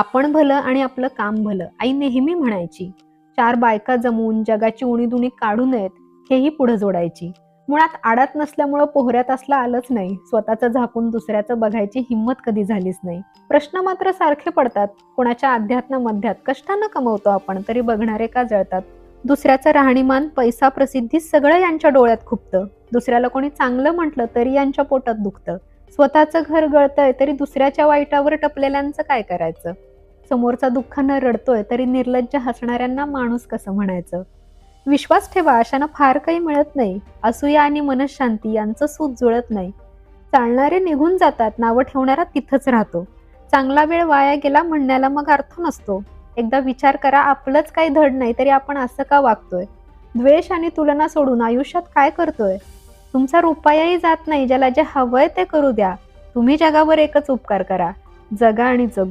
आपण भलं आणि आपलं काम भलं, आई नेहमी म्हणायची. चार बायका जमवून जगाची उणीधुणी काढू नयेत, हेही पुढे जोडायची. मुळात आडात नसल्यामुळं पोहऱ्यात असला आलंच नाही. स्वतःचं झाकून दुसऱ्याचं बघायची हिंमत कधी झालीच नाही. प्रश्न मात्र सारखे पडतात. कोणाच्या अध्यात्म मध्यात कष्टानं कमवतो आपण, तरी बघणारे का जळतात? दुसऱ्याचं राहणीमान, पैसा, प्रसिद्धी सगळं यांच्या डोळ्यात खुपतं. दुसऱ्याला कोणी चांगलं म्हटलं तरी यांच्या पोटात दुखतं. स्वतःचं घर गळतंय तरी दुसऱ्याच्या वाईटावर टपलेल्यांचं काय करायचं? समोरचा दुःखानं रडतोय तरी निर्लज्ज हसणाऱ्यांना माणूस कसं म्हणायचं? विश्वास ठेवा, अशानं फार काही मिळत नाही. असूया आणि मनःशांती यांचं सूत जुळत नाही. चालणारे निघून जातात, नावं ठेवणारा तिथंच राहतो. चांगला वेळ वाया गेला म्हणण्याला मग अर्थ नसतो. एकदा विचार करा, आपलंच काही धड नाही तरी आपण असं का वागतोय? द्वेष आणि तुलना सोडून आयुष्यात काय करतोय? तुमचा रुपयाही जात नाही. ज्याला जे हवंय ते करू द्या. तुम्ही जगावर एकच उपकार करा, जगा आणि जगू.